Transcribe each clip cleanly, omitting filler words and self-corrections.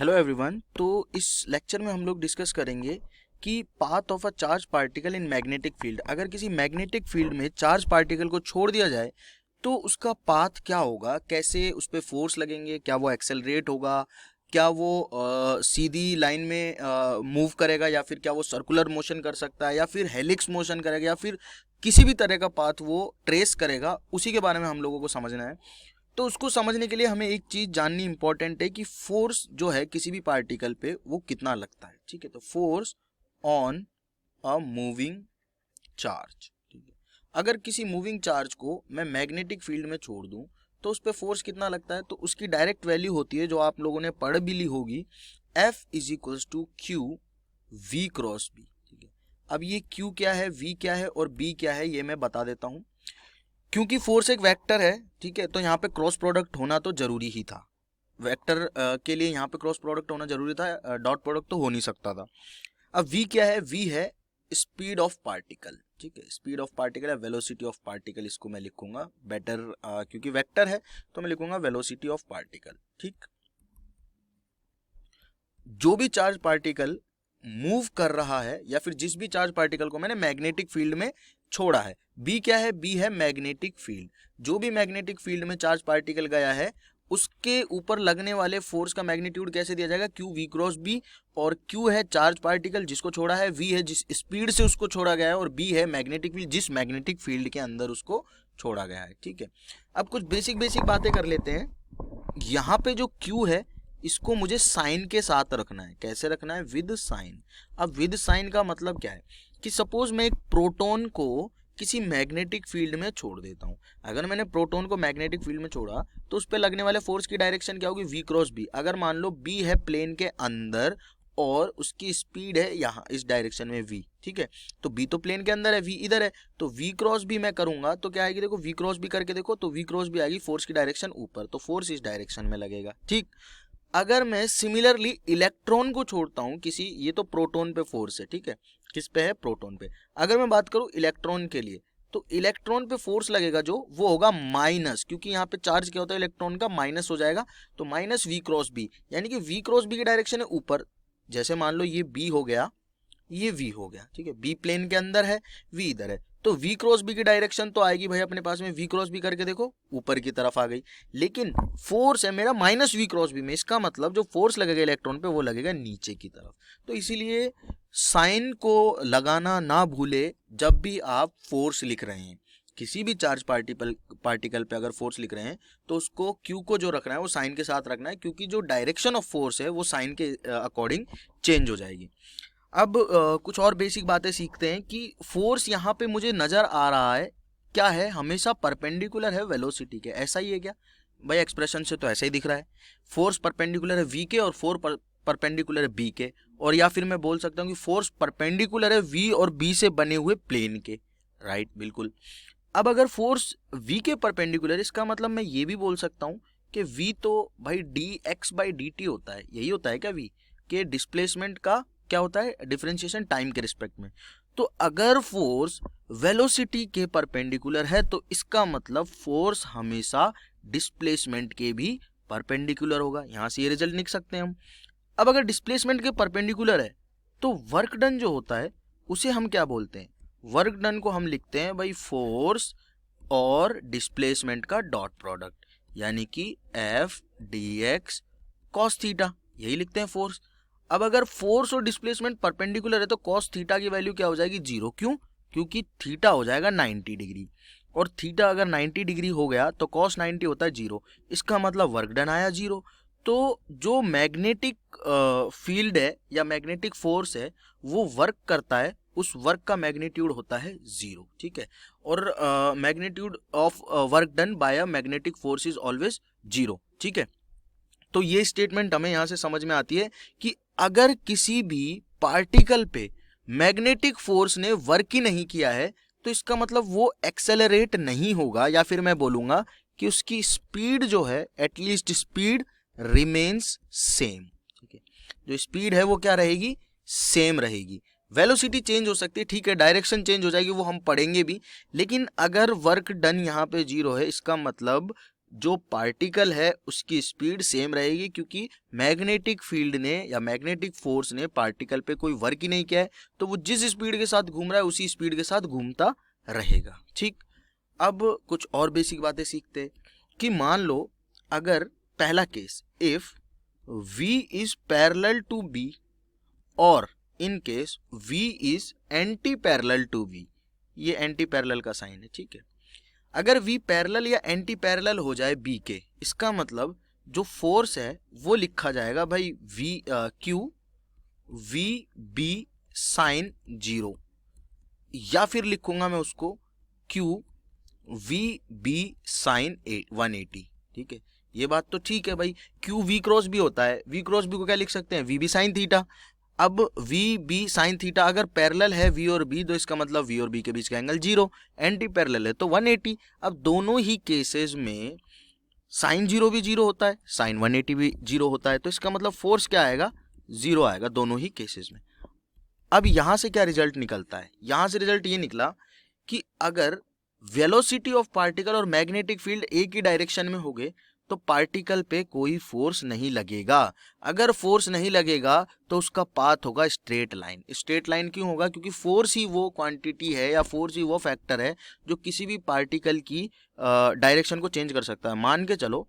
Hello everyone. तो इस lecture में हम लोग डिस्कस करेंगे कि path of a charge particle in magnetic field. अगर किसी मैग्नेटिक फील्ड में चार्ज पार्टिकल को छोड़ दिया जाए तो उसका पाथ क्या होगा, कैसे उस पर फोर्स लगेंगे, क्या वो एक्सेलरेट होगा, क्या वो सीधी लाइन में मूव करेगा, या फिर क्या वो सर्कुलर मोशन कर सकता है, या फिर हेलिक्स मोशन करेगा, या फिर किसी भी तरह का पाथ वो ट्रेस करेगा, उसी के बारे में हम लोगों को समझना है। तो उसको समझने के लिए हमें एक चीज जाननी इंपॉर्टेंट है कि फोर्स जो है किसी भी पार्टिकल पे वो कितना लगता है। ठीक है, तो force on a moving charge. ठीक है, अगर किसी मूविंग चार्ज को मैं मैग्नेटिक फील्ड में छोड़ दूं तो उस पर फोर्स कितना लगता है, तो उसकी डायरेक्ट वैल्यू होती है जो आप लोगों ने पढ़ भी ली होगी, F is equals to Q V cross B. ठीक है, अब ये Q क्या है, V क्या है और B क्या है ये मैं बता देता हूं। क्योंकि फोर्स एक वेक्टर है, ठीक है, तो यहाँ पे क्रॉस प्रोडक्ट होना तो जरूरी ही था। वेक्टर के लिए यहाँ पे क्रॉस प्रोडक्ट होना जरूरी था, डॉट प्रोडक्ट तो हो नहीं सकता था। अब v क्या है, v है स्पीड ऑफ पार्टिकल। ठीक है, स्पीड ऑफ पार्टिकल है वेलोसिटी ऑफ पार्टिकल, इसको मैं लिखूंगा बेटर, क्योंकि वेक्टर है तो मैं लिखूंगा वेलोसिटी ऑफ पार्टिकल। ठीक, जो भी चार्ज पार्टिकल मूव कर रहा है या फिर जिस भी चार्ज पार्टिकल को मैंने मैग्नेटिक फील्ड में छोड़ा है, बी क्या है, बी है मैग्नेटिक फील्ड। जो भी मैग्नेटिक फील्ड में चार्ज पार्टिकल गया है उसके ऊपर लगने वाले फोर्स का मैग्नीट्यूड कैसे दिया जाएगा, क्यू वी क्रॉस बी। और क्यू है चार्ज पार्टिकल जिसको छोड़ा है, वी है जिस स्पीड से उसको छोड़ा गया है, और बी है मैग्नेटिक फील्ड जिस मैग्नेटिक फील्ड के अंदर उसको छोड़ा गया है। ठीक है, अब कुछ बेसिक बेसिक बातें कर लेते हैं। यहाँ पे जो क्यू है इसको मुझे साइन के साथ रखना है। कैसे रखना है, विद साइन। अब विद साइन का मतलब क्या है कि सपोज मैं एक प्रोटॉन को किसी मैग्नेटिक फील्ड में छोड़ देता हूं। अगर मैंने प्रोटॉन को मैग्नेटिक फील्ड में छोड़ा तो उस पर लगने वाले फोर्स की डायरेक्शन क्या होगी, v क्रॉस बी। अगर मान लो b है प्लेन के अंदर और उसकी स्पीड है यहाँ इस डायरेक्शन में v, ठीक है, तो b तो प्लेन के अंदर है, v इधर है, तो v क्रॉस भी मैं करूंगा तो क्या आएगी, देखो v क्रॉस भी करके देखो तो v क्रॉस भी आएगी, फोर्स की डायरेक्शन ऊपर, तो फोर्स इस डायरेक्शन में लगेगा। ठीक, अगर मैं सिमिलरली इलेक्ट्रॉन को छोड़ता हूं किसी, ये तो प्रोटॉन पे फोर्स है, ठीक है, किस पे है, प्रोटॉन पे। अगर मैं बात करूं इलेक्ट्रॉन के लिए तो इलेक्ट्रॉन पे फोर्स लगेगा जो वो होगा माइनस, क्योंकि यहाँ पे चार्ज क्या होता है इलेक्ट्रॉन का, माइनस हो जाएगा, तो माइनस वी क्रॉस बी, यानी कि वी क्रॉस बी की डायरेक्शन है ऊपर। जैसे मान लो ये बी हो गया, ये v हो गया, ठीक है, b प्लेन के अंदर है, v इधर है, तो v क्रॉस b की डायरेक्शन तो आएगी भाई अपने पास में, v क्रॉस b करके देखो ऊपर की तरफ आ गई, लेकिन फोर्स है मेरा माइनस v क्रॉस b में, इसका मतलब जो फोर्स लगेगा इलेक्ट्रॉन पे वो लगेगा नीचे की तरफ। तो इसीलिए साइन को लगाना ना भूले जब भी आप फोर्स लिख रहे हैं। किसी भी चार्ज पार्टिकल पे अगर फोर्स लिख रहे हैं तो उसको q को जो रखना है वो साइन के साथ रखना है, क्योंकि जो डायरेक्शन ऑफ फोर्स है वो साइन के अकॉर्डिंग चेंज हो जाएगी। अब कुछ और बेसिक बातें सीखते हैं कि फोर्स यहाँ पे मुझे नजर आ रहा है क्या है, हमेशा परपेंडिकुलर है वेलोसिटी के। ऐसा ही है क्या भाई, एक्सप्रेशन से तो ऐसा ही दिख रहा है, फोर्स परपेंडिकुलर है v के और फोर्स परपेंडिकुलर है b के, और या फिर मैं बोल सकता हूँ कि फोर्स परपेंडिकुलर है v और b से बने हुए प्लेन के। राइट, बिल्कुल। अब अगर फोर्स v के परपेंडिकुलर, इसका मतलब मैं ये भी बोल सकता हूँ कि v तो भाई dx/dt होता है, यही होता है क्या v के डिस्प्लेसमेंट का क्या होता है, डिफरेंशिएशन टाइम के रिस्पेक्ट में। तो अगर फोर्स वेलोसिटी के परपेंडिकुलर है तो इसका मतलब फोर्स हमेशा डिस्प्लेसमेंट के भी परपेंडिकुलर होगा, यहां से ये रिजल्ट लिख सकते हैं हम। अब अगर डिस्प्लेसमेंट के परपेंडिकुलर है तो वर्क डन जो होता है उसे हम क्या बोलते हैं, वर्क डन को हम लिखते हैं भाई फोर्स और डिस्प्लेसमेंट का डॉट प्रोडक्ट, यानी कि F D x cos theta, यही लिखते हैं फोर्स। अब अगर फोर्स और डिस्प्लेसमेंट परपेंडिकुलर है तो कॉस थीटा की वैल्यू क्या हो जाएगी, जीरो। क्यों, क्योंकि थीटा हो जाएगा 90 डिग्री, और थीटा अगर 90 डिग्री हो गया तो कॉस 90 होता है जीरो, इसका मतलब वर्क डन आया जीरो। तो जो मैग्नेटिक फील्ड है या मैग्नेटिक फोर्स है वो वर्क करता है, उस वर्क का मैग्नीट्यूड होता है जीरो। ठीक है, और magnitude of work done by a magnetic force is always zero. ठीक है, तो ये स्टेटमेंट हमें यहां से समझ में आती है कि अगर किसी भी पार्टिकल पे मैग्नेटिक फोर्स ने वर्क ही नहीं किया है तो इसका मतलब वो एक्सेलरेट नहीं होगा, या फिर मैं बोलूंगा कि उसकी स्पीड जो है, एटलीस्ट स्पीड रिमेन्स सेम। ठीक है, जो स्पीड है वो क्या रहेगी, सेम रहेगी। वेलोसिटी चेंज हो सकती है, ठीक है, डायरेक्शन चेंज हो जाएगी, वो हम पढ़ेंगे भी, लेकिन अगर वर्क डन यहाँ पे जीरो है इसका मतलब जो पार्टिकल है उसकी स्पीड सेम रहेगी, क्योंकि मैग्नेटिक फील्ड ने या मैग्नेटिक फोर्स ने पार्टिकल पे कोई वर्क ही नहीं किया है, तो वो जिस स्पीड के साथ घूम रहा है उसी स्पीड के साथ घूमता रहेगा। ठीक, अब कुछ और बेसिक बातें सीखते हैं कि मान लो अगर पहला case, if v is parallel to b और in case v is anti parallel to v, ये एंटी पैरेलल का साइन है। ठीक है, अगर v पैरेलल या एंटी पैरेलल हो जाए b के, इसका मतलब जो फोर्स है वो लिखा जाएगा भाई q v b साइन 0, या फिर लिखूंगा मैं उसको q v b साइन 180। ठीक है, ये बात तो ठीक है भाई, q v क्रॉस भी होता है, v क्रॉस भी को क्या लिख सकते हैं, v b साइन थीटा। अब v b साइन थीटा अगर पैरेलल है v और b, तो इसका मतलब v और b के बीच का एंगल 0, एंटी पैरेलल है तो 180। अब दोनों ही केसेस में साइन 0 भी 0 होता है, साइन 180 भी 0 होता है, तो इसका मतलब फोर्स क्या आएगा, 0 आएगा दोनों ही केसेस में। अब यहां से क्या रिजल्ट निकलता है, यहां से रिजल्ट ये निकला कि अगर वेलोसिटी ऑफ पार्टिकल और मैग्नेटिक फील्ड एक ही डायरेक्शन में हो गए तो पार्टिकल पे कोई फोर्स नहीं लगेगा। अगर फोर्स नहीं लगेगा तो उसका पाथ होगा स्ट्रेट लाइन। स्ट्रेट लाइन क्यों होगा, क्योंकि फोर्स ही वो क्वांटिटी है या फोर्स ही वो फैक्टर है जो किसी भी पार्टिकल की डायरेक्शन को चेंज कर सकता है। मान के चलो,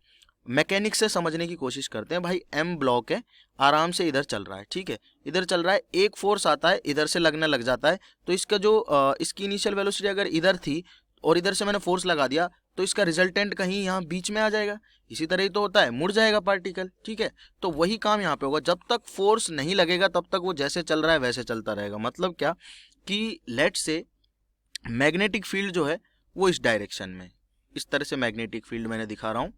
मैकेनिक्स से समझने की कोशिश करते हैं भाई, एम ब्लॉक है, आराम से इधर चल रहा है। ठीक है, इधर चल रहा है, एक फोर्स आता है इधर से लगने लग जाता है, तो इसका जो इसकी इनिशियल वेलोसिटी अगर इधर थी और इधर से मैंने फोर्स लगा दिया तो इसका रिजल्टेंट कहीं यहाँ बीच में आ जाएगा। इसी तरह ही तो होता है, मुड़ जाएगा पार्टिकल। ठीक है, तो वही काम यहाँ पे होगा, जब तक फोर्स नहीं लगेगा तब तक वो जैसे चल रहा है वैसे चलता रहेगा। मतलब क्या कि लेट से मैग्नेटिक फील्ड जो है वो इस डायरेक्शन में, इस तरह से मैग्नेटिक फील्ड मैंने दिखा रहा हूँ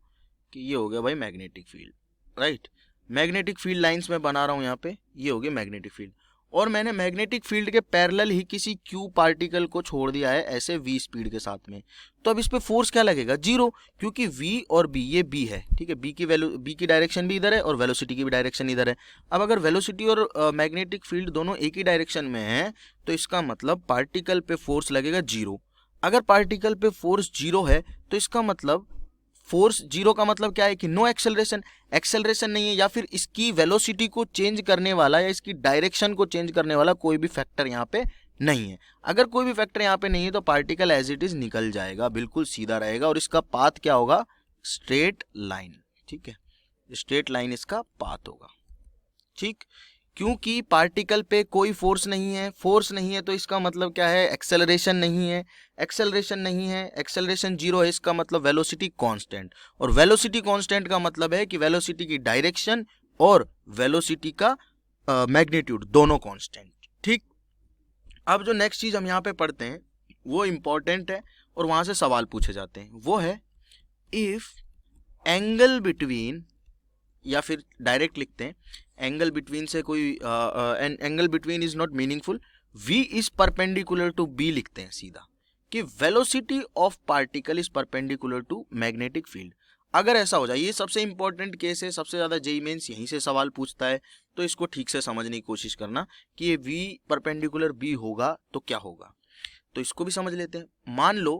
कि ये हो गया भाई magnetic field, right. Magnetic field lines में बना रहा हूँ यहाँ पे, ये हो गया मैग्नेटिक फील्ड, और मैंने मैग्नेटिक फील्ड के पैरेलल ही किसी क्यू पार्टिकल को छोड़ दिया है ऐसे v स्पीड के साथ में। तो अब इस पे फोर्स क्या लगेगा, 0, क्योंकि v और b, ये b है। ठीक है, b की डायरेक्शन भी इधर है और वेलोसिटी की भी डायरेक्शन इधर है। अब अगर वेलोसिटी और मैग्नेटिक फील्ड दोनों एक ही डायरेक्शन में है तो इसका मतलब पार्टिकल पे फोर्स लगेगा 0। अगर पार्टिकल पे फोर्स 0 है तो इसका मतलब फोर्स 0 का मतलब क्या है कि नो एक्सेलरेशन, एक्सेलरेशन नहीं है, या फिर इसकी वेलोसिटी को चेंज करने वाला या इसकी डायरेक्शन को चेंज करने वाला कोई भी फैक्टर यहाँ पे नहीं है। अगर कोई भी फैक्टर यहाँ पे नहीं है तो पार्टिकल एज इट इज निकल जाएगा, बिल्कुल सीधा रहेगा, और इसका पाथ क्या होगा, स्ट्रेट लाइन। ठीक है, स्ट्रेट लाइन इसका पाथ होगा। ठीक, क्योंकि पार्टिकल पे कोई फोर्स नहीं है, फोर्स नहीं है तो इसका मतलब क्या है, एक्सेलरेशन नहीं है, एक्सेलरेशन नहीं है, एक्सेलरेशन 0 है, इसका मतलब वेलोसिटी कांस्टेंट, और वेलोसिटी कांस्टेंट का मतलब है कि वेलोसिटी की डायरेक्शन और वेलोसिटी का मैग्नीट्यूड दोनों कांस्टेंट। ठीक, अब जो नेक्स्ट चीज हम यहाँ पे पढ़ते हैं वो इंपॉर्टेंट है और वहां से सवाल पूछे जाते हैं, वो है इफ एंगल बिटवीन, या फिर डायरेक्ट लिखते हैं एंगल बिटवीन से कोई angle between is not meaningful, v is perpendicular to b लिखते हैं सीधा, कि velocity of particle is perpendicular to magnetic field. अगर ऐसा हो जाए, ये सबसे इंपॉर्टेंट केस है, सबसे ज्यादा जेईई मेंस यहीं से सवाल पूछता है, तो इसको ठीक से समझने की कोशिश करना कि ये v परपेंडिकुलर b होगा तो क्या होगा। तो इसको भी समझ लेते हैं। मान लो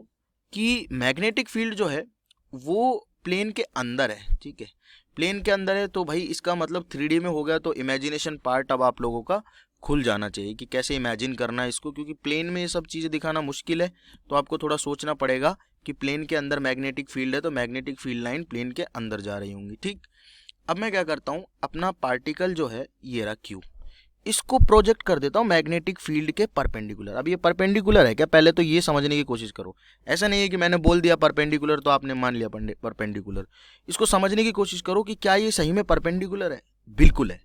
कि मैग्नेटिक फील्ड जो है वो प्लेन के अंदर है। ठीक है, प्लेन के अंदर है तो भाई इसका मतलब 3D में हो गया, तो इमेजिनेशन पार्ट अब आप लोगों का खुल जाना चाहिए कि कैसे इमेजिन करना है इसको, क्योंकि प्लेन में ये सब चीज़ें दिखाना मुश्किल है, तो आपको थोड़ा सोचना पड़ेगा कि प्लेन के अंदर मैग्नेटिक फील्ड है तो मैग्नेटिक फील्ड लाइन प्लेन के अंदर जा रही होंगी। ठीक, अब मैं क्या करता हूँ, अपना पार्टिकल जो है ये रहा क्यू, इसको प्रोजेक्ट कर देता हूँ मैग्नेटिक फील्ड के परपेंडिकुलर। अब ये परपेंडिकुलर है क्या, पहले तो ये समझने की कोशिश करो। ऐसा नहीं है कि मैंने बोल दिया परपेंडिकुलर तो आपने मान लिया परपेंडिकुलर। इसको समझने की कोशिश करो कि क्या ये सही में परपेंडिकुलर है। बिल्कुल है,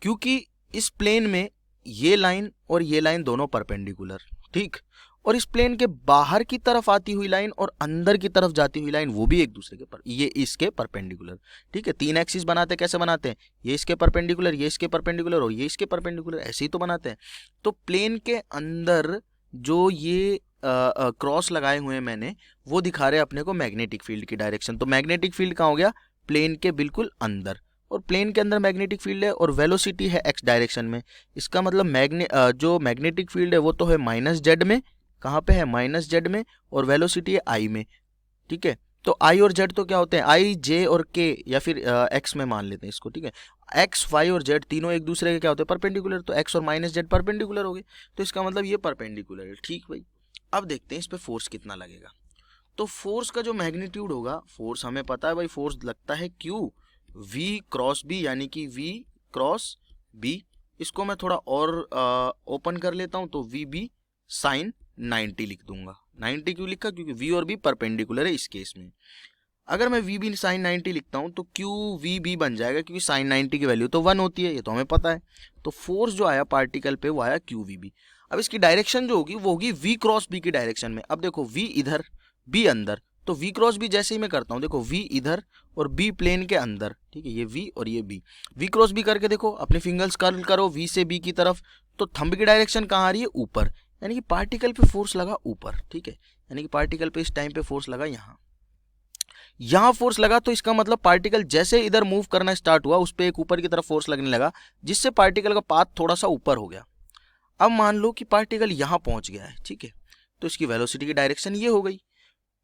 क्योंकि इस प्लेन में ये लाइन और ये लाइन दोनों परपेंडिकुलर। ठीक, और इस प्लेन के बाहर की तरफ आती हुई लाइन और अंदर की तरफ जाती हुई लाइन वो भी एक दूसरे के ये इसके परपेंडिकुलर। ठीक है, 3 एक्सिस बनाते कैसे बनाते हैं, ये इसके परपेंडिकुलर, ये इसके परपेंडिकुलर और ये इसके परपेंडिकुलर, ऐसे ही तो बनाते हैं। तो प्लेन के अंदर जो ये क्रॉस लगाए हुए हैं मैंने, वो दिखा रहे हैं अपने को मैग्नेटिक फील्ड की डायरेक्शन। तो मैग्नेटिक फील्ड कहाँ हो गया, प्लेन के बिल्कुल अंदर, और प्लेन के अंदर मैग्नेटिक फील्ड है और वेलोसिटी है एक्स डायरेक्शन में। इसका मतलब जो मैग्नेटिक फील्ड है वो तो है -z में, कहाँ पे है, -z में, और वेलोसिटी है i में। ठीक है, तो आई और जेड तो क्या होते हैं, आई जे और के या फिर एक्स में मान लेते हैं इसको, ठीक है। एक्स वाई और जेड तीनों एक दूसरे के क्या होते हैं, परपेंडिकुलर, तो एक्स और माइनस जेड परपेंडिकुलर हो गए, तो इसका मतलब ये परपेंडिकुलर है, ठीक भाई। अब देखते हैं इस पे फोर्स कितना लगेगा। तो फोर्स का जो मैग्नीट्यूड होगा, फोर्स हमें पता है भाई, फोर्स लगता है क्यू वी क्रॉस बी, यानी कि वी क्रॉस बी। इसको मैं थोड़ा और ओपन कर लेता हूं, तो वी बी साइन 90 लिख दूंगा। 90 क्यों लिखा, क्योंकि वी और बी परपेंडिकुलर है इस केस में। अगर मैं वी बी साइन 90 लिखता हूं तो क्यू वी बी बन जाएगा, क्योंकि साइन 90 की वैल्यू तो 1 होती है, ये तो हमें पता है। तो फोर्स जो आया पार्टिकल पे वो आया क्यू वी बी। अब इसकी डायरेक्शन जो होगी वो होगी वी क्रॉस बी की डायरेक्शन में। अब देखो वी इधर बी अंदर, तो वी क्रॉस बी जैसे ही मैं करता हूँ, देखो वी इधर और बी प्लेन के अंदर, ठीक है, ये वी और ये बी। वी क्रॉस बी करके देखो, अपने फिंगर्स कर्ल करो वी से बी की तरफ, तो थंब की डायरेक्शन कहाँ आ रही है, ऊपर, यानी कि पार्टिकल पे फोर्स लगा ऊपर, ठीक है। यानी कि पार्टिकल पे इस टाइम पे फोर्स लगा यहाँ फोर्स लगा, तो इसका मतलब पार्टिकल जैसे इधर मूव करना स्टार्ट हुआ उस पर एक ऊपर की तरफ फोर्स लगने लगा, जिससे पार्टिकल का पाथ थोड़ा सा ऊपर हो गया। अब मान लो कि पार्टिकल यहाँ पहुंच गया है, ठीक है, तो इसकी वेलोसिटी की डायरेक्शन ये हो गई।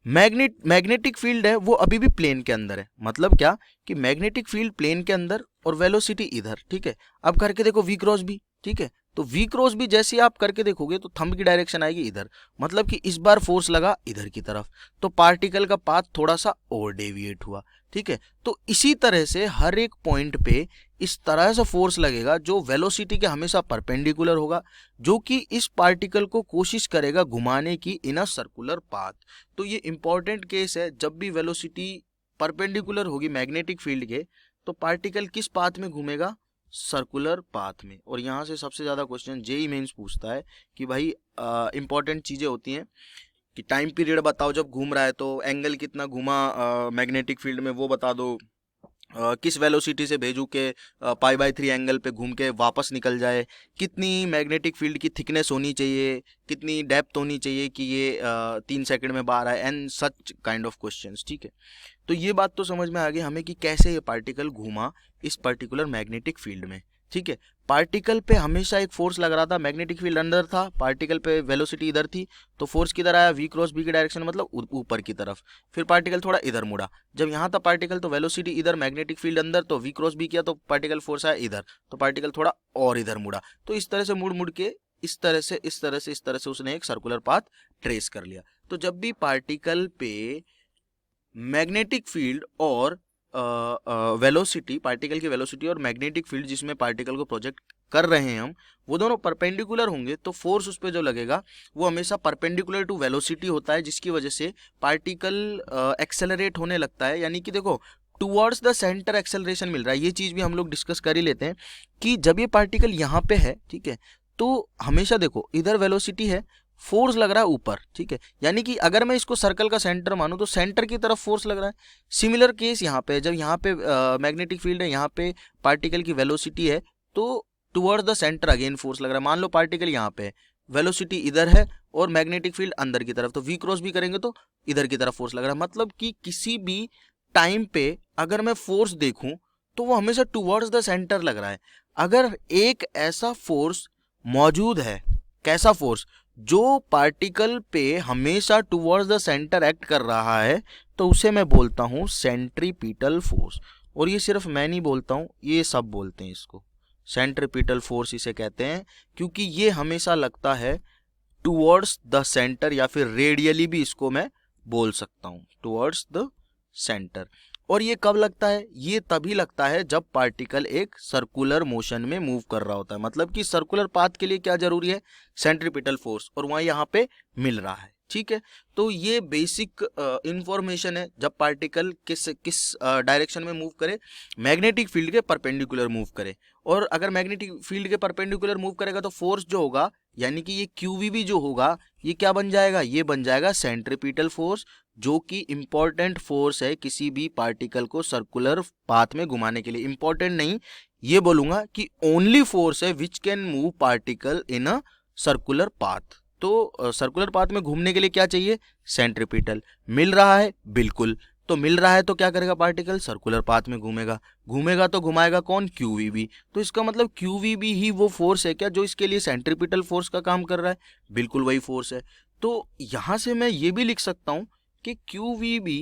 मैग्नेटिक फील्ड है वो अभी भी प्लेन के अंदर है, मतलब क्या कि मैग्नेटिक फील्ड प्लेन के अंदर और वेलोसिटी इधर, ठीक है। अब करके देखो वी क्रॉस बी, ठीक है, तो वी क्रॉस बी जैसे आप करके देखोगे तो थंब की डायरेक्शन आएगी इधर, मतलब कि इस बार फोर्स लगा इधर की तरफ, तो पार्टिकल का पाथ थोड़ा सा और डेविएट हुआ, ठीक है। तो इसी तरह से हर एक पॉइंट पे इस तरह से फोर्स लगेगा जो वेलोसिटी के हमेशा परपेंडिकुलर होगा, जो कि इस पार्टिकल को कोशिश करेगा घुमाने की इन अ सर्कुलर पाथ। तो ये इंपॉर्टेंट केस है, जब भी वेलोसिटी परपेंडिकुलर होगी मैग्नेटिक फील्ड के, तो पार्टिकल किस पाथ में घूमेगा, सर्कुलर पाथ में। और यहाँ से सबसे ज़्यादा क्वेश्चन जेईई मेंस पूछता है कि भाई इंपॉर्टेंट चीज़ें होती हैं कि टाइम पीरियड बताओ जब घूम रहा है, तो एंगल कितना घूमा मैग्नेटिक फील्ड में वो बता दो, किस वेलोसिटी से भेजू के π/3 एंगल पे घूम के वापस निकल जाए, कितनी मैग्नेटिक फील्ड की थिकनेस होनी चाहिए, कितनी डेप्थ होनी चाहिए कि ये 3 सेकंड में बाहर आए, and such kind of questions, ठीक है। तो ये बात तो समझ में आ गई हमें कि कैसे ये पार्टिकल घूमा इस पर्टिकुलर मैग्नेटिक फील्ड में, ठीक है। पार्टिकल पे हमेशा एक फोर्स लग रहा था, मैग्नेटिक फील्ड अंदर था, पार्टिकल पे वेलोसिटी इधर थी, तो फोर्स किधर आया, वी क्रॉस बी की डायरेक्शन, मतलब ऊपर की तरफ। फिर पार्टिकल थोड़ा इधर मुड़ा, जब यहाँ था पार्टिकल तो वेलोसिटी इधर, मैग्नेटिक फील्ड अंदर, तो वी क्रॉस बी किया तो पार्टिकल फोर्स आया इधर, तो पार्टिकल थोड़ा और इधर मुड़ा। तो इस तरह से मुड़ मुड़ के इस तरह से इस तरह से इस तरह से उसने एक सर्कुलर पाथ ट्रेस कर लिया। तो जब भी पार्टिकल पे मैग्नेटिक फील्ड और वेलोसिटी, पार्टिकल की वेलोसिटी और मैग्नेटिक फील्ड जिसमें पार्टिकल को प्रोजेक्ट कर रहे हैं हम, वो दोनों परपेंडिकुलर होंगे, तो फोर्स उस पर जो लगेगा वो हमेशा परपेंडिकुलर टू वेलोसिटी होता है, जिसकी वजह से पार्टिकल एक्सेलरेट होने लगता है। यानी कि देखो टुवर्ड्स द सेंटर एक्सेलरेशन मिल रहा है। ये चीज़ भी हम लोग डिस्कस कर ही लेते हैं कि जब ये पार्टिकल यहाँ पे है, ठीक है, तो हमेशा देखो इधर वेलोसिटी है, फोर्स लग रहा है ऊपर, ठीक है। यानी कि अगर मैं इसको सर्कल का सेंटर मानूं तो सेंटर की तरफ फोर्स लग रहा है। सिमिलर केस यहाँ पे, जब यहाँ पे मैग्नेटिक फील्ड है, यहाँ पे पार्टिकल की वेलोसिटी है, तो towards the centre again force लग रहा है। मान लो पार्टिकल यहाँ पे है, वेलोसिटी इधर है और मैग्नेटिक फील्ड अंदर की तरफ, तो वी क्रॉस भी करेंगे तो इधर की तरफ फोर्स लग रहा है। मतलब कि किसी भी टाइम पे अगर मैं फोर्स देखूं तो वो हमेशा टुवर्ड्स द सेंटर लग रहा है। अगर एक ऐसा फोर्स मौजूद है, कैसा फोर्स, जो पार्टिकल पे हमेशा टुवर्ड्स द सेंटर एक्ट कर रहा है, तो उसे मैं बोलता हूं सेंट्रीपिटल फोर्स। और ये सिर्फ मैं नहीं बोलता हूं, ये सब बोलते हैं इसको, सेंट्रीपिटल फोर्स इसे कहते हैं, क्योंकि ये हमेशा लगता है टुवर्ड्स द सेंटर, या फिर रेडियली भी इसको मैं बोल सकता हूं, टुवर्ड्स द सेंटर। और ये कब लगता है, ये तभी लगता है जब पार्टिकल एक सर्कुलर मोशन में मूव कर रहा होता है। मतलब कि सर्कुलर पाथ के लिए क्या जरूरी है, सेंट्रीपिटल फोर्स, और वहां यहाँ पे मिल रहा है, ठीक है। तो ये बेसिक इंफॉर्मेशन है, जब पार्टिकल किस डायरेक्शन में मूव करे, मैग्नेटिक फील्ड के परपेंडिकुलर मूव करे। और अगर मैग्नेटिक फील्ड के परपेंडिकुलर मूव करेगा तो फोर्स जो होगा, यानी कि ये QVB जो होगा, ये क्या बन जाएगा, ये बन जाएगा सेंट्रीपिटल फोर्स, जो कि इंपॉर्टेंट फोर्स है किसी भी पार्टिकल को सर्कुलर पाथ में घुमाने के लिए। इंपॉर्टेंट नहीं, ये बोलूंगा कि ओनली फोर्स है which can move particle in a circular path. तो सर्कुलर पाथ में घूमने के लिए क्या चाहिए, सेंट्रीपिटल। मिल रहा है, बिल्कुल, तो मिल रहा है तो क्या करेगा पार्टिकल, सर्कुलर पाथ में घूमेगा, घूमेगा तो घुमाएगा कौन, QVB। तो इसका मतलब QVB ही वो फोर्स है क्या जो इसके लिए सेंट्रीपिटल फोर्स का काम कर रहा है, बिल्कुल वही फोर्स है। तो यहां से मैं ये भी लिख सकता हूं कि QVB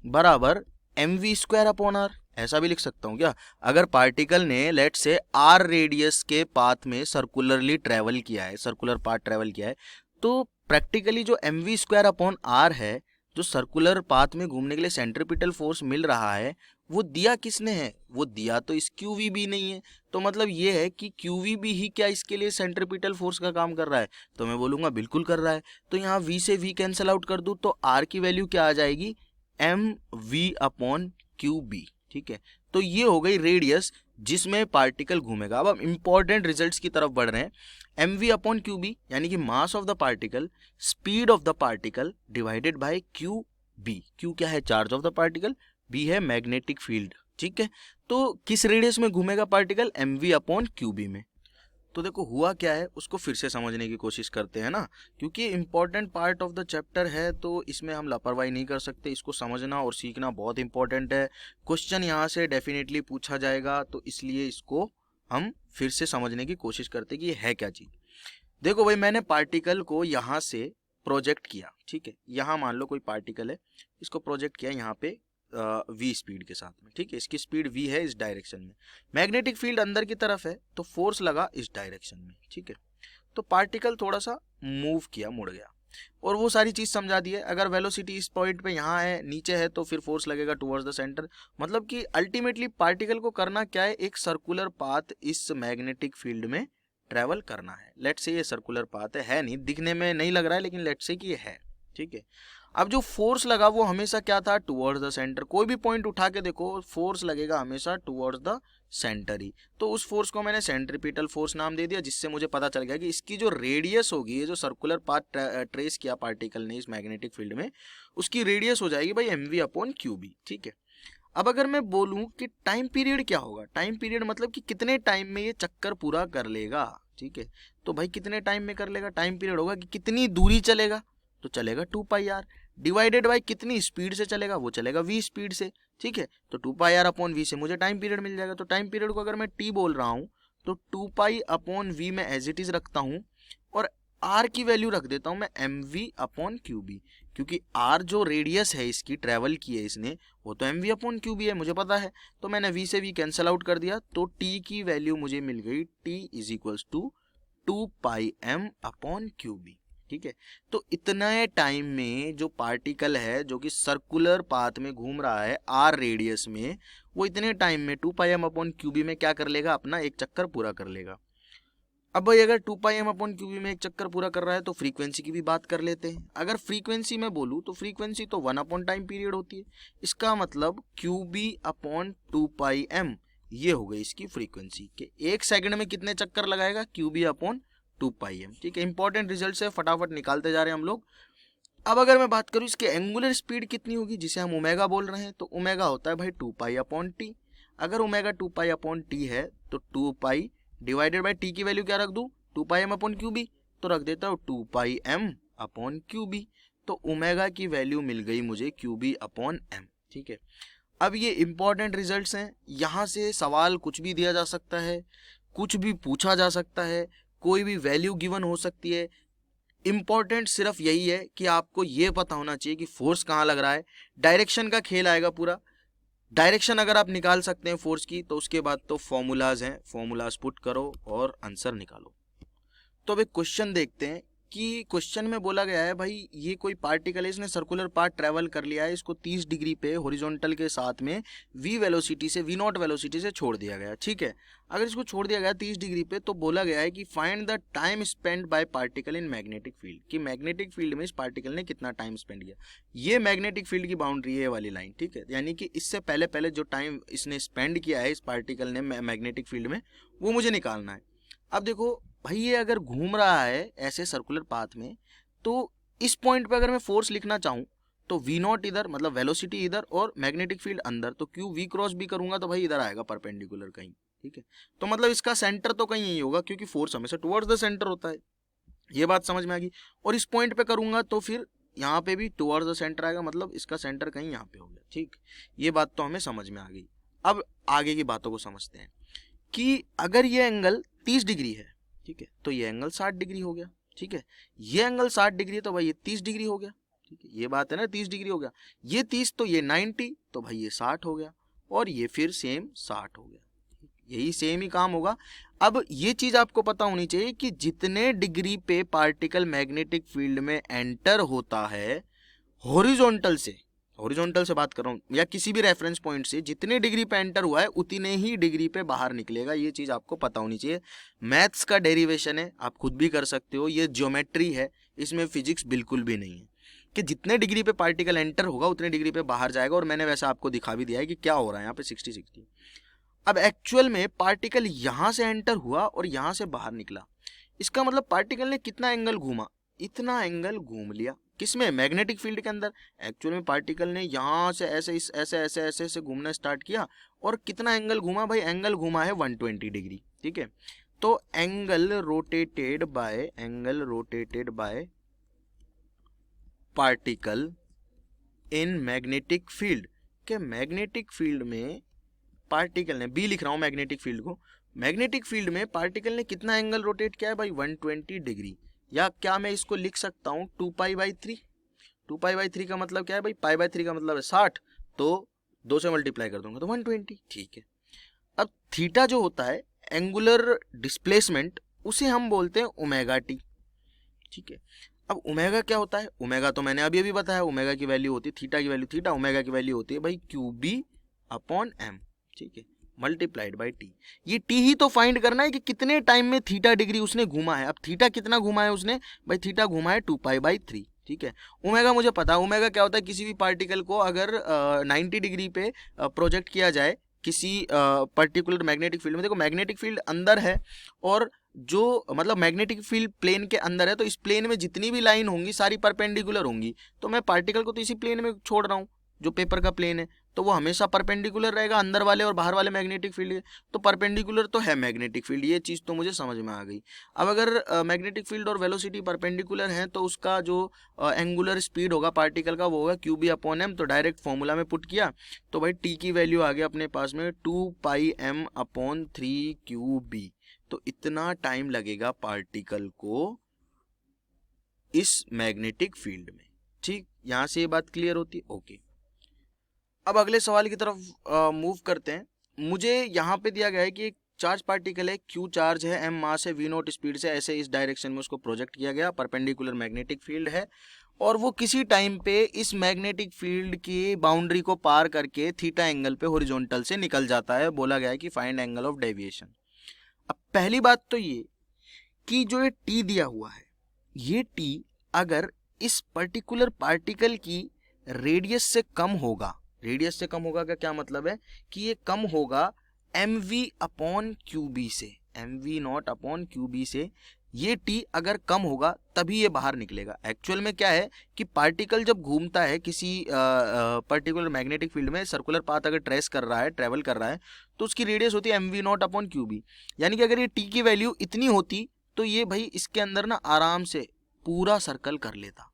बराबर mv² अपॉन आर, ऐसा भी लिख सकता हूँ क्या? अगर पार्टिकल ने लेट से आर रेडियस के पाथ में सर्कुलरली ट्रेवल किया है, सर्कुलर पाथ ट्रेवल किया है, तो प्रैक्टिकली जो mv² अपॉन आर है, जो सर्कुलर पाथ में घूमने के लिए सेंट्रीपिटल फोर्स मिल रहा है, वो दिया किसने है? वो दिया तो इस QVB नहीं है। तो मतलब ये है कि QVB ही क्या इसके लिए सेंट्रीपिटल फोर्स का काम कर रहा है? तो मैं बोलूँगा बिल्कुल कर रहा है। तो यहाँ V से V कैंसिल आउट कर दूँ तो R की वैल्यू क्या आ जाएगी? mv upon QB। ठीक है, तो ये हो गई रेडियस जिसमें पार्टिकल घूमेगा। अब हम इंपॉर्टेंट रिजल्ट्स की तरफ बढ़ रहे हैं। mv अपॉन QB यानी कि mass of the particle, speed of the particle divided by QB। Q क्या है? Charge of the particle, B है मैग्नेटिक फील्ड। ठीक है, तो किस रेडियस में घूमेगा पार्टिकल? mv अपॉन QB में। तो देखो हुआ क्या है, उसको फिर से समझने की कोशिश करते हैं ना, क्योंकि important part of the chapter है, तो इसमें हम लापरवाही नहीं कर सकते। इसको समझना और सीखना बहुत इंपॉर्टेंट है। क्वेश्चन यहाँ से डेफिनेटली पूछा जाएगा, तो इसलिए इसको हम फिर से समझने की कोशिश करते हैं कि ये है क्या चीज़। देखो भाई, मैंने पार्टिकल को यहाँ से प्रोजेक्ट किया। ठीक है, यहाँ मान लो कोई पार्टिकल है, इसको प्रोजेक्ट किया यहाँ पे v स्पीड के साथ में। ठीक है, इसकी स्पीड v है इस डायरेक्शन में, मैग्नेटिक फील्ड अंदर की तरफ है, तो फोर्स लगा इस डायरेक्शन में। ठीक है, तो पार्टिकल थोड़ा सा मूव किया, मुड़ गया, और वो सारी चीज समझा दी है। अगर वेलोसिटी इस पॉइंट पे यहाँ है, नीचे है, तो फिर फोर्स लगेगा टुवर्ड्स द सेंटर। मतलब कि अल्टीमेटली पार्टिकल को करना क्या है? एक सर्कुलर पाथ इस मैग्नेटिक फील्ड में ट्रेवल करना है। लेट्स से ये सर्कुलर पाथ है नहीं, दिखने में नहीं लग रहा है, लेकिन लेट्स से कि ये है। ठीक है, अब जो फोर्स लगा वो हमेशा क्या था? Towards the centre. कोई भी पॉइंट उठा के देखो, फोर्स लगेगा हमेशा टुवर्ड्स द सेंटर ही। तो उस फोर्स को मैंने सेंट्रीपिटल फोर्स नाम दे दिया, जिससे मुझे पता चल गया कि इसकी जो रेडियस होगी, ये जो सर्कुलर पाथ ट्रेस किया पार्टिकल ने इस मैग्नेटिक फील्ड में, उसकी रेडियस हो जाएगी भाई mv अपॉन QB। ठीक है, अब अगर मैं बोलूं कि टाइम पीरियड क्या होगा, टाइम पीरियड मतलब कि कितने टाइम में ये चक्कर पूरा कर लेगा। ठीक है, तो भाई कितने टाइम में कर लेगा? टाइम पीरियड होगा कि कितनी दूरी चलेगा, तो चलेगा 2πr, डिवाइडेड बाय कितनी स्पीड से चलेगा, वो चलेगा v स्पीड से। ठीक है, तो 2πr अपॉन v से मुझे टाइम पीरियड मिल जाएगा। तो टाइम पीरियड को अगर मैं t बोल रहा हूँ, तो 2π अपॉन v में एज इट इज रखता हूँ, और r की वैल्यू रख देता हूँ मैं mv अपॉन QB, क्योंकि r जो रेडियस है इसकी ट्रेवल की है इसने, वो तो mv अपॉन QB है, मुझे पता है। तो मैंने v से v कैंसिल आउट कर दिया, तो t की वैल्यू मुझे मिल गई, t is equals to 2πm upon QB। ठीक है, तो इतने टाइम में जो पार्टिकल है जो कि सर्कुलर पाथ में घूम रहा है r रेडियस में, वो इतने टाइम में 2πm अपॉन QB में क्या कर लेगा? अपना एक चक्कर पूरा कर लेगा। अब भाई अगर 2πm अपॉन QB में एक चक्कर पूरा कर रहा है, तो फ्रीक्वेंसी की भी बात कर लेते हैं। अगर फ्रीक्वेंसी में बोलूँ तो फ्रीक्वेंसी तो 1 अपॉन टाइम पीरियड होती है। इसका मतलब QB अपॉन 2πm, ये हो गई इसकी फ्रीक्वेंसी के एक सेकंड में कितने चक्कर लगाएगा? QB upon 2πm। ठीक है, इंपॉर्टेंट रिजल्ट है, फटाफट निकालते जा रहे हैं हम लोग। अब अगर मैं बात करूँ इसके एंगुलर स्पीड कितनी होगी, जिसे हम ओमेगा बोल रहे हैं, तो ओमेगा होता है भाई 2π अपॉन टी। अगर ओमेगा 2π अपॉन टी है, तो 2π डिवाइडेड बाई टी की वैल्यू क्या रख दूँ? 2πm अपॉन QB, तो रख देता हूँ 2πm अपॉन QB। तो ओमेगा की वैल्यू मिल गई मुझे QB अपॉन m। ठीक है, अब ये इंपॉर्टेंट रिजल्ट्स हैं, यहाँ से सवाल कुछ भी दिया जा सकता है, कुछ भी पूछा जा सकता है, कोई भी वैल्यू गिवन हो सकती है। इंपॉर्टेंट सिर्फ यही है कि आपको ये पता होना चाहिए कि फोर्स कहाँ लग रहा है। डायरेक्शन का खेल आएगा पूरा। डायरेक्शन अगर आप निकाल सकते हैं फोर्स की, तो उसके बाद तो फॉर्मूलाज हैं, फॉर्मूलाज पुट करो और आंसर निकालो। तो अब एक क्वेश्चन देखते हैं कि क्वेश्चन में बोला गया है भाई ये कोई पार्टिकल है, इसने सर्कुलर पाथ ट्रेवल कर लिया है, इसको 30 डिग्री पे हॉरिजॉन्टल के साथ में v वेलोसिटी से v0 वेलोसिटी से छोड़ दिया गया। ठीक है, अगर इसको छोड़ दिया गया 30 डिग्री पे, तो बोला गया है कि find the time spend by particle in magnetic field, कि मैग्नेटिक फील्ड में इस पार्टिकल ने कितना टाइम स्पेंड किया। ये मैग्नेटिक फील्ड की बाउंड्री है वाली लाइन। ठीक है, यानी कि इससे पहले पहले जो टाइम इसने स्पेंड किया है इस पार्टिकल ने मैग्नेटिक फील्ड में, वो मुझे निकालना है। अब देखो भाई, ये अगर घूम रहा है ऐसे सर्कुलर पाथ में, तो इस पॉइंट पे अगर मैं फोर्स लिखना चाहूँ, तो v0 इधर, मतलब वेलोसिटी इधर, और मैग्नेटिक फील्ड अंदर, तो q v क्रॉस भी करूंगा तो भाई इधर आएगा परपेंडिकुलर कहीं। ठीक है, तो मतलब इसका सेंटर तो कहीं यही होगा, क्योंकि फोर्स हमेशा टुवर्ड्स द सेंटर होता है। ये बात समझ में आ गई। और इस पॉइंट पे करूंगा तो फिर यहाँ पे भी टुवर्ड्स द सेंटर आएगा, मतलब इसका सेंटर कहीं यहाँ पे हो गया। ठीक, ये बात तो हमें समझ में आ गई। अब आगे की बातों को समझते हैं कि अगर ये एंगल 30 डिग्री है, ठीक है, तो ये एंगल 60 डिग्री हो गया। ठीक है, ये एंगल 60 डिग्री है, तो भाई ये 30 डिग्री हो गया। ठीक है, ये बात है ना, 30 डिग्री हो गया, ये 30 तो ये 90, तो भाई ये 60 हो गया, और ये फिर सेम 60 हो गया, यही सेम ही काम होगा। अब ये चीज आपको पता होनी चाहिए कि जितने डिग्री पे पार्टिकल मैग्नेटिक फील्ड में एंटर होता है हॉरिजॉन्टल से बात कर रहा हूँ, या किसी भी रेफरेंस पॉइंट से जितने डिग्री पे एंटर हुआ है उतने ही डिग्री पे बाहर निकलेगा, ये चीज आपको पता होनी चाहिए। मैथ्स का डेरिवेशन है, आप खुद भी कर सकते हो, ये ज्योमेट्री है, इसमें फिजिक्स बिल्कुल भी नहीं है कि जितने डिग्री पे पार्टिकल एंटर होगा उतने डिग्री पे बाहर जाएगा, और मैंने वैसा आपको दिखा भी दिया है कि क्या हो रहा है यहाँ पे 60-60। अब एक्चुअल में पार्टिकल यहां से एंटर हुआ और यहां से बाहर निकला, इसका मतलब पार्टिकल ने कितना एंगल घूमा, इतना एंगल घूम लिया, किसमें, मैग्नेटिक फील्ड के अंदर। एक्चुअल में पार्टिकल ने यहां से ऐसे ऐसे घूमना स्टार्ट किया, और कितना एंगल घूमा भाई, एंगल घूमा है 120 डिग्री, ठीक है। तो angle rotated bye particle in magnetic field, के मैग्नेटिक फील्ड में पार्टिकल ने, बी लिख रहा हूं मैग्नेटिक फील्ड को, मैग्नेटिक फील्ड में पार्टिकल ने कितना एंगल रोटेट किया है भाई, 120 डिग्री। या क्या मैं इसको लिख सकता हूं 2π/3, 2π/3 का मतलब क्या है भाई, π/3 का मतलब है 60, तो 2 से मल्टीप्लाई कर दूंगा तो 120, ठीक है। अब थीटा जो होता है एंगुलर डिस्प्लेसमेंट, उसे हम बोलते हैं ओमेगा टी, ठीक है। अब ओमेगा क्या होता है, ओमेगा तो मैंने अभी बताया, ओमेगा की वैल्यू होती है, थीटा की वैल्यू थीटा, ओमेगा की वैल्यू होती है भाई QB/m, ठीक है, मल्टीप्लाइड बाई टी। ये टी ही तो फाइंड करना है कि कितने टाइम में थीटा डिग्री उसने घूमा है। अब थीटा कितना घूमा है उसने भाई, थीटा घूमा है 2π/3, ठीक है। ओमेगा मुझे पता है, ओमेगा क्या होता है, किसी भी पार्टिकल को अगर 90 डिग्री पे प्रोजेक्ट किया जाए किसी पर्टिकुलर मैग्नेटिक फील्ड में, देखो मैग्नेटिक फील्ड अंदर है, और जो मतलब मैग्नेटिक फील्ड प्लेन के अंदर है, तो इस प्लेन में जितनी भी लाइन होंगी सारी परपेंडिकुलर होंगी, तो मैं पार्टिकल को तो इसी प्लेन में छोड़ रहा हूँ, जो पेपर का प्लेन है, तो वो हमेशा परपेंडिकुलर रहेगा अंदर वाले और बाहर वाले मैग्नेटिक फील्ड के, तो परपेंडिकुलर तो है मैग्नेटिक फील्ड, ये चीज़ तो मुझे समझ में आ गई। अब अगर मैग्नेटिक फील्ड और वेलोसिटी परपेंडिकुलर हैं, तो उसका जो एंगुलर स्पीड होगा पार्टिकल का वो होगा QB/m, तो डायरेक्ट फॉर्मूला में पुट किया, तो भाई टी की वैल्यू आ गया अपने पास में 2πm/3QB, तो इतना टाइम लगेगा पार्टिकल को इस मैग्नेटिक फील्ड में, ठीक। यहां से ये बात क्लियर होती है, ओके। अब अगले सवाल की तरफ मूव करते हैं। मुझे यहाँ पे दिया गया है कि एक चार्ज पार्टिकल है, Q चार्ज है, M मास है, V0 स्पीड से ऐसे इस डायरेक्शन में उसको प्रोजेक्ट किया गया, परपेंडिकुलर मैग्नेटिक फील्ड है, और वो किसी टाइम पे इस मैग्नेटिक फील्ड की बाउंड्री को पार करके थीटा एंगल पे हॉरिजॉन्टल से निकल जाता है। बोला गया है कि फाइंड एंगल ऑफ डेविएशन। अब पहली बात तो ये कि जो ये T दिया हुआ है, ये T अगर इस पर्टिकुलर पार्टिकल की रेडियस से कम होगा, रेडियस से कम होगा का क्या मतलब है कि ये कम होगा mv/qb से, mv0/qb से, ये t अगर कम होगा तभी ये बाहर निकलेगा। एक्चुअल में क्या है कि पार्टिकल जब घूमता है किसी पर्टिकुलर मैग्नेटिक फील्ड में, सर्कुलर पाथ अगर ट्रेस कर रहा है, ट्रेवल कर रहा है, तो उसकी रेडियस होती है mv0/qb, यानी कि अगर ये t की वैल्यू इतनी होती तो ये भाई इसके अंदर ना आराम से पूरा सर्कल कर लेता,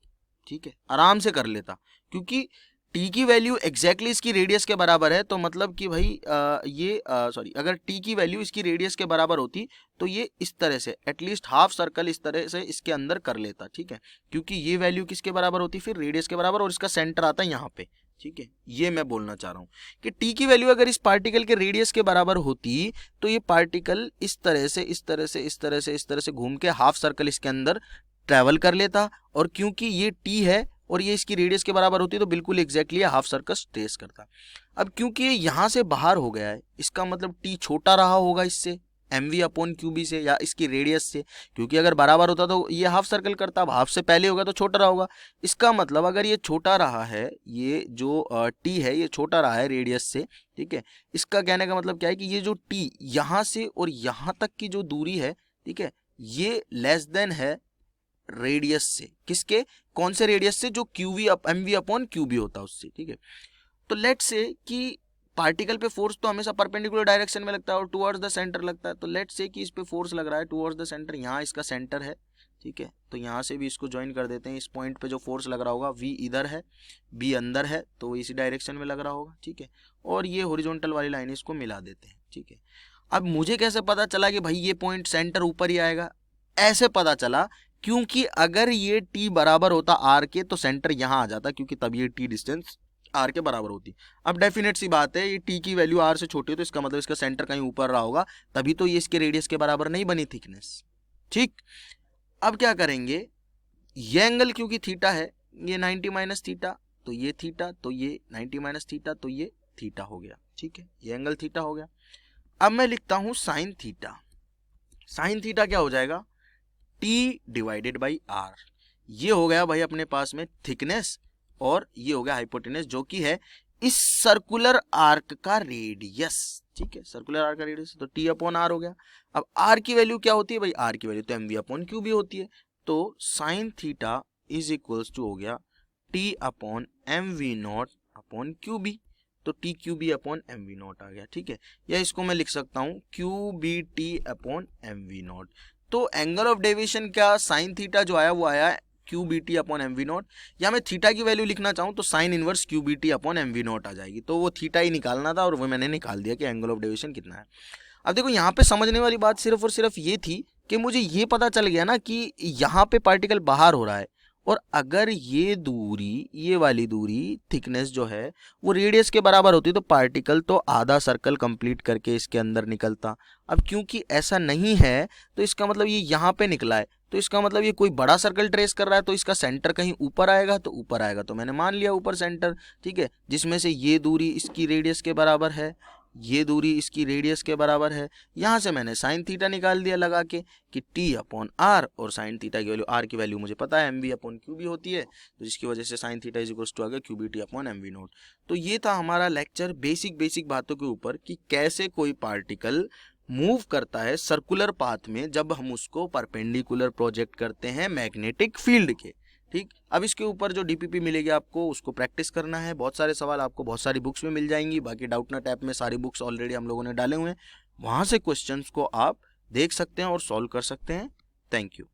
ठीक है, आराम से कर लेता, क्योंकि t की वैल्यू एग्जैक्टली इसकी रेडियस के बराबर है, तो मतलब कि भाई अगर t की वैल्यू इसकी रेडियस के बराबर होती तो ये इस तरह से एटलीस्ट हाफ सर्कल इस तरह से इसके अंदर कर लेता, ठीक है, क्योंकि ये वैल्यू किसके बराबर होती, फिर रेडियस के बराबर, और इसका सेंटर आता है यहाँ पे, ठीक है। ये मैं बोलना चाह रहा हूँ कि t की वैल्यू अगर इस पार्टिकल के रेडियस के बराबर होती तो ये पार्टिकल इस तरह से घूम के हाफ सर्कल इसके अंदर ट्रैवल कर लेता, और क्योंकि ये t है और ये इसकी रेडियस के बराबर होती है तो बिल्कुल एग्जैक्टली हाफ सर्कल ट्रेस करता। अब क्योंकि ये यहाँ से बाहर हो गया है, इसका मतलब t छोटा रहा होगा इससे, mv/qb से, या इसकी रेडियस से, क्योंकि अगर बराबर होता तो ये हाफ सर्कल करता, अब हाफ से पहले होगा तो छोटा रहा होगा। इसका मतलब अगर ये छोटा रहा है, ये जो t है ये छोटा रहा है रेडियस से, ठीक है, इसका कहने का मतलब क्या है कि ये जो t यहाँ से और यहाँ तक की जो दूरी है, ठीक है, ये लेस देन है रेडियस से, किसके, कौन से रेडियस से, जो mv/qb होता है उससे, ठीक है। तो लेट्स से कि पार्टिकल पे फोर्स तो हमेशा परपेंडिकुलर डायरेक्शन में लगता है और टुवर्ड्स द सेंटर लगता है, तो लेट्स से कि इस पे फोर्स लग रहा है टुवर्ड्स द सेंटर, यहाँ इसका सेंटर है, ठीक है, तो यहाँ से भी इसको ज्वाइन कर देते हैं। इस पॉइंट पे जो फोर्स लग रहा होगा v इधर है, b अंदर है, तो इसी डायरेक्शन में लग रहा होगा, ठीक है, और ये हॉरिजॉन्टल वाली लाइन इसको मिला देते हैं, ठीक है। अब मुझे कैसे पता चला कि भाई ये पॉइंट सेंटर ऊपर ही आएगा, ऐसे पता चला क्योंकि अगर ये t बराबर होता r के तो सेंटर यहाँ आ जाता, क्योंकि तब ये t डिस्टेंस r के बराबर होती। अब डेफिनेट सी बात है, ये t की वैल्यू r से छोटी है तो इसका मतलब इसका सेंटर कहीं ऊपर रहा होगा, तभी तो ये इसके रेडियस के बराबर नहीं बनी थिकनेस। ठीक, अब क्या करेंगे, ये एंगल क्योंकि थीटा है, ये 90 माइनस थीटा, तो ये थीटा, तो ये 90 माइनस थीटा, तो ये थीटा हो गया। ठीक है, ये एंगल थीटा हो गया। अब मैं लिखता हूं साइन थीटा। साइन थीटा क्या हो जाएगा, t डिवाइडेड बाई r। ये हो गया भाई अपने पास में थिकनेस, और ये हो गया हाइपोटेनस, जो कि है इस सर्कुलर आर्क का रेडियस। ठीक है, सर्कुलर आर्क का रेडियस, तो t अपॉन r हो गया। अब r की वैल्यू क्या होती है भाई, r की वैल्यू तो mv अपॉन क्यू भी होती है, तो sine theta is equals to हो गया t upon mv naught upon Q B, तो T Q B upon M V naught आ गया। ठीक है, या इसको मैं लिख सकता हूँ Q B T upon M V naught. तो एंगल ऑफ डेविएशन क्या, साइन थीटा जो आया वो आया Q B T upon M V naught, या मैं थीटा की वैल्यू लिखना चाहूँ तो sine inverse Q B T upon M V naught आ जाएगी। तो वो थीटा ही निकालना था और वो मैंने निकाल दिया कि एंगल ऑफ डेविएशन कितना है। अब देखो यहाँ पे समझने वाली बात सिर्फ और सिर्फ ये थी कि मुझे ये पता चल गया ना कि यहाँ पे पार्टिकल बाहर हो रहा है, और अगर ये दूरी, ये वाली दूरी थिकनेस जो है वो रेडियस के बराबर होती तो पार्टिकल तो आधा सर्कल कंप्लीट करके इसके अंदर निकलता। अब क्योंकि ऐसा नहीं है तो इसका मतलब ये यहाँ पे निकला है, तो इसका मतलब ये कोई बड़ा सर्कल ट्रेस कर रहा है, तो इसका सेंटर कहीं ऊपर आएगा, तो ऊपर आएगा, तो मैंने मान लिया ऊपर सेंटर। ठीक है, जिसमें से ये दूरी इसकी रेडियस के बराबर है, ये दूरी इसकी रेडियस के बराबर है। यहाँ से मैंने साइन थीटा निकाल दिया लगा के कि t अपॉन आर, और साइन थीटा की वैल्यू, आर की वैल्यू मुझे पता है mv अपॉन क्यू बी होती है, तो जिसकी वजह से sine theta is equals to आ गया Q B T upon M V naught. तो ये था हमारा लेक्चर बेसिक बातों के ऊपर कि कैसे कोई पार्टिकल मूव करता है सर्कुलर पाथ में जब हम उसको परपेंडिकुलर प्रोजेक्ट करते हैं मैग्नेटिक फील्ड के। ठीक, अब इसके ऊपर जो डीपीपी मिलेगी आपको उसको प्रैक्टिस करना है। बहुत सारे सवाल आपको बहुत सारी बुक्स में मिल जाएंगी, बाकी डाउटनेट ऐप में सारी बुक्स ऑलरेडी हम लोगों ने डाले हुए हैं, वहाँ से क्वेश्चंस को आप देख सकते हैं और सॉल्व कर सकते हैं। Thank you.